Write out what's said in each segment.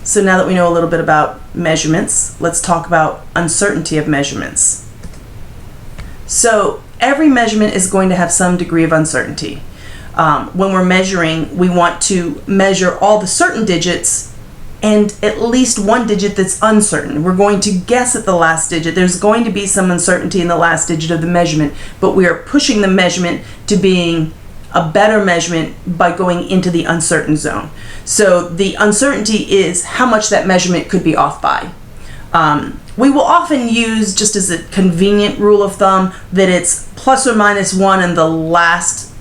So now that we know a little bit about measurements, let's talk about uncertainty of measurements. So every measurement is going to have some degree of uncertainty. When we're measuring, we want to measure all the certain digits and at least one digit that's uncertain. We're going to guess at the last digit. There's going to be some uncertainty in the last digit of the measurement, but we are pushing the measurement to being a better measurement by going into the uncertain zone. So the uncertainty is how much that measurement could be off by. We will often use, just as a convenient rule of thumb, that it's plus or minus 1 in the last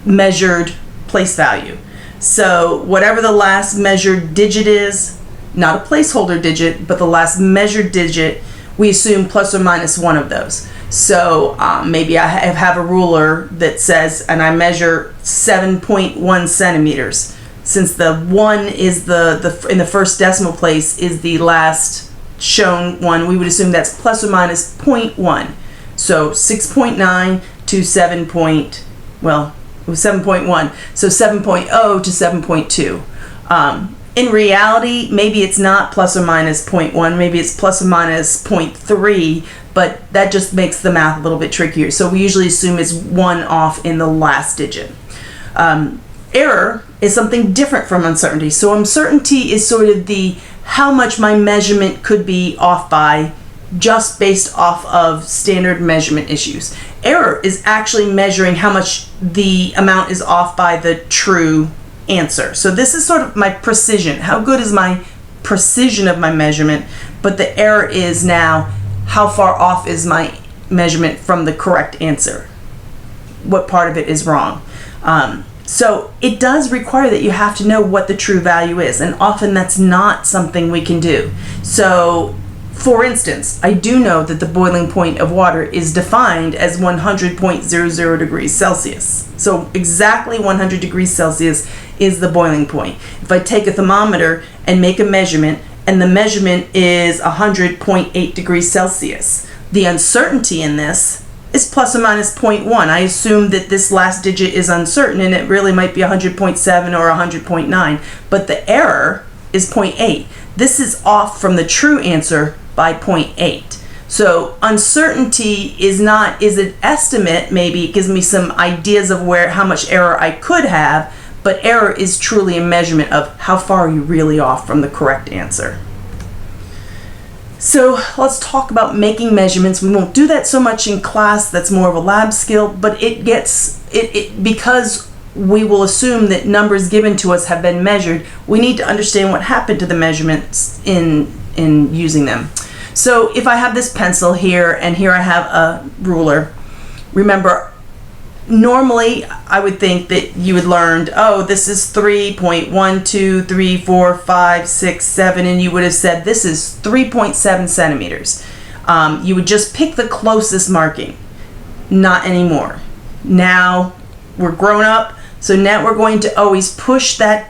measured place value. So whatever the last measured digit is, not a placeholder digit, but the last measured digit, we assume plus or minus 1 of those. So maybe I have a ruler that says, and I measure 7.1 centimeters. Since the 1 is in the first decimal place is the last shown one, we would assume that's plus or minus 0.1. So 6.9 to 7.1. So 7.0 to 7.2. In reality, maybe it's not plus or minus 0.1, maybe it's plus or minus 0.3, but that just makes the math a little bit trickier. So we usually assume it's 1 off in the last digit. Error is something different from uncertainty. So uncertainty is sort of the how much my measurement could be off by, just based off of standard measurement issues. Error is actually measuring how much the amount is off by the true answer. So this is sort of my precision. How good is my precision of my measurement? But the error is now how far off is my measurement from the correct answer? What part of it is wrong? So it does require that you have to know what the true value is, and often that's not something we can do. So for instance, I do know that the boiling point of water is defined as 100.00 degrees Celsius. So exactly 100 degrees Celsius is the boiling point. If I take a thermometer and make a measurement, and the measurement is 100.8 degrees Celsius, the uncertainty in this is plus or minus 0.1. I assume that this last digit is uncertain, and it really might be 100.7 or 100.9, but the error is 0.8. This is off from the true answer by 0.8. So uncertainty is an estimate. Maybe it gives me some ideas of how much error I could have, but error is truly a measurement of how far are you really off from the correct answer. So let's talk about making measurements. We won't do that so much in class. That's more of a lab skill, but because we will assume that numbers given to us have been measured, we need to understand what happened to the measurements in using them. So if I have this pencil here, and here I have a ruler, remember, normally I would think that you had learned, oh, this is 3.1, 2, 3, 4, 5, 6, 7, and you would have said this is 3.7 centimeters. You would just pick the closest marking. Not anymore. Now we're grown up, so now we're going to always push that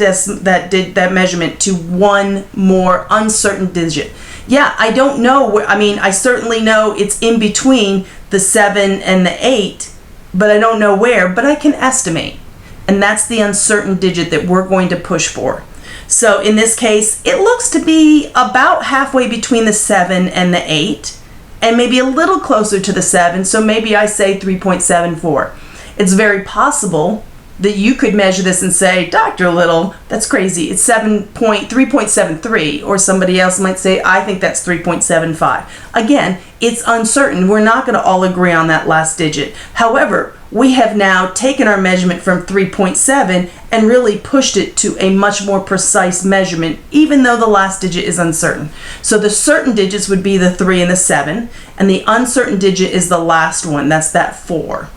measurement to one more uncertain digit. Yeah, I don't know. I certainly know it's in between the 7 and the 8, but I don't know where, but I can estimate. And that's the uncertain digit that we're going to push for. So in this case, it looks to be about halfway between the 7 and the 8, and maybe a little closer to the 7, so maybe I say 3.74. It's very possible that you could measure this and say, Dr. Little, that's crazy. It's 3.73, or somebody else might say, I think that's 3.75. Again, it's uncertain. We're not going to all agree on that last digit. However, we have now taken our measurement from 3.7 and really pushed it to a much more precise measurement, even though the last digit is uncertain. So the certain digits would be the 3 and the 7, and the uncertain digit is the last one. That's that 4.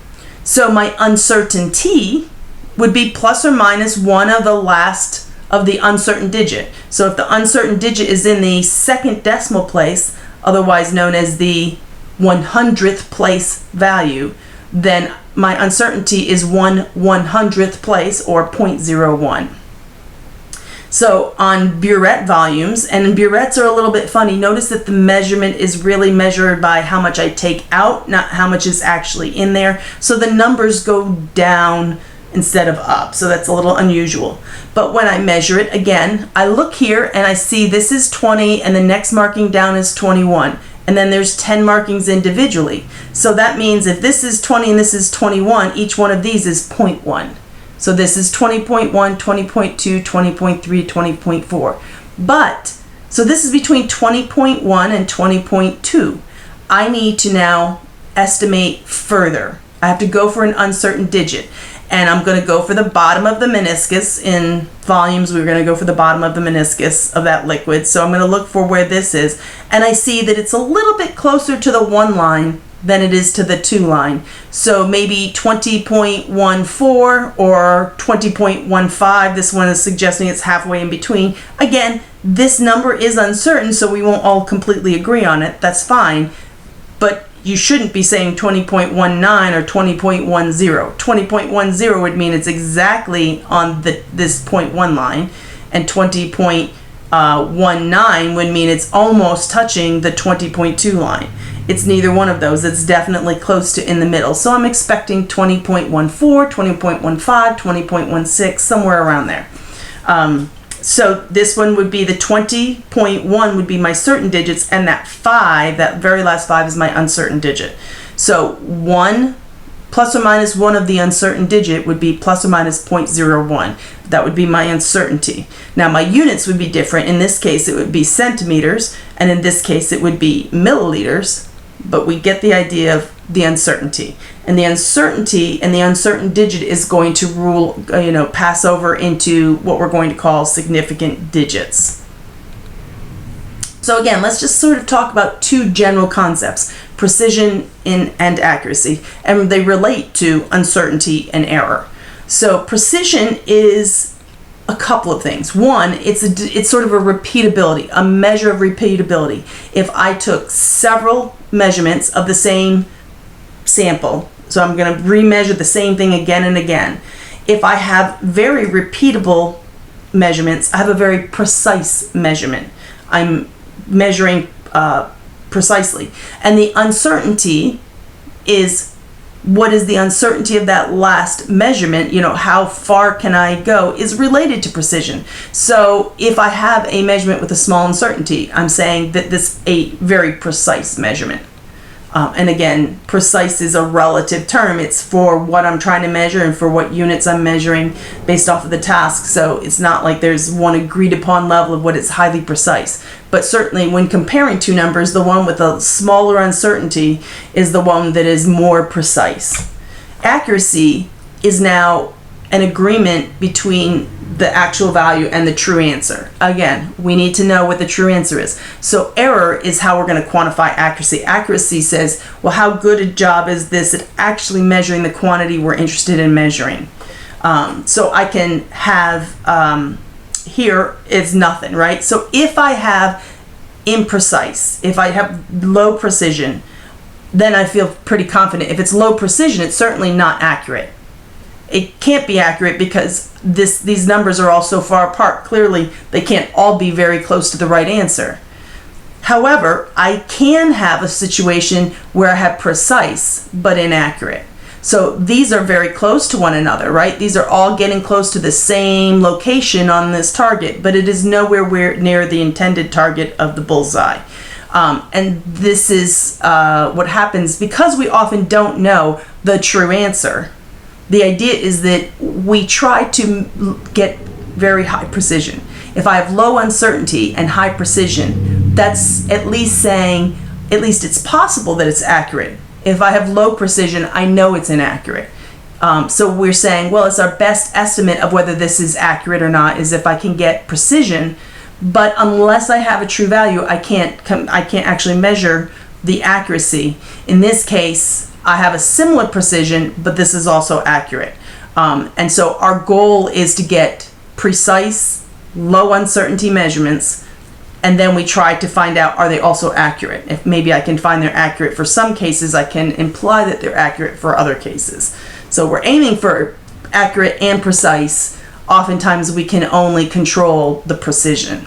So my uncertainty would be plus or minus 1 of the last of the uncertain digit. So if the uncertain digit is in the second decimal place, otherwise known as the 100th place value, then my uncertainty is 1/100th place, or 0.01. So on burette volumes, and burettes are a little bit funny, notice that the measurement is really measured by how much I take out, not how much is actually in there. So the numbers go down instead of up. So that's a little unusual. But when I measure it, again, I look here and I see this is 20 and the next marking down is 21. And then there's 10 markings individually. So that means if this is 20 and this is 21, each one of these is 0.1. So this is 20.1, 20.2, 20.3, 20.4. But, so this is between 20.1 and 20.2. I need to now estimate further. I have to go for an uncertain digit. And I'm going to go for the bottom of the meniscus. In volumes, we're going to go for the bottom of the meniscus of that liquid. So I'm going to look for where this is. And I see that it's a little bit closer to the 1 line than it is to the 2 line. So maybe 20.14 or 20.15. This one is suggesting it's halfway in between. Again, this number is uncertain, so we won't all completely agree on it. That's fine. But you shouldn't be saying 20.19 or 20.10. 20.10 would mean it's exactly on this 0.1 line, and 20.19 would mean it's almost touching the 20.2 line. It's neither one of those. It's definitely close to in the middle. So I'm expecting 20.14, 20.15, 20.16, somewhere around there. So this one would be the 20.1 would be my certain digits, and that 5, that very last 5, is my uncertain digit. So 1 plus or minus 1 of the uncertain digit would be plus or minus 0.01. That would be my uncertainty. Now my units would be different. In this case it would be centimeters, and in this case it would be milliliters, but we get the idea of the uncertainty. And the uncertainty and the uncertain digit is going to rule, pass over into what we're going to call significant digits. So again, let's just sort of talk about 2 general concepts, precision and accuracy, and they relate to uncertainty and error. So precision is a couple of things. One, it's sort of a repeatability, a measure of repeatability. If I took several measurements of the same sample, so I'm going to remeasure the same thing again and again. If I have very repeatable measurements, I have a very precise measurement. I'm measuring precisely. And the uncertainty is, what is the uncertainty of that last measurement? How far can I go is related to precision. So if I have a measurement with a small uncertainty, I'm saying that this is a very precise measurement. And again, precise is a relative term. It's for what I'm trying to measure and for what units I'm measuring based off of the task. So it's not like there's one agreed upon level of what is highly precise. But certainly when comparing 2 numbers, the one with a smaller uncertainty is the one that is more precise. Accuracy is now an agreement between the actual value and the true answer. Again, we need to know what the true answer is. So error is how we're going to quantify accuracy. Accuracy says, well, how good a job is this at actually measuring the quantity we're interested in measuring? So I can have, here is nothing, right? So if I have imprecise, if I have low precision, then I feel pretty confident. If it's low precision, it's certainly not accurate. It can't be accurate because these numbers are all so far apart. Clearly, they can't all be very close to the right answer. However, I can have a situation where I have precise but inaccurate. So these are very close to one another, right? These are all getting close to the same location on this target, but it is nowhere near the intended target of the bullseye. And this is what happens because we often don't know the true answer. The idea is that we try to get very high precision. If I have low uncertainty and high precision, that's at least saying, at least it's possible that it's accurate. If I have low precision, I know it's inaccurate. So we're saying, well, it's our best estimate of whether this is accurate or not is if I can get precision, but unless I have a true value, I can't actually measure the accuracy. In this case, I have a similar precision, but this is also accurate. And so our goal is to get precise, low uncertainty measurements, and then we try to find out, are they also accurate? If maybe I can find they're accurate for some cases, I can imply that they're accurate for other cases. So we're aiming for accurate and precise. Oftentimes we can only control the precision.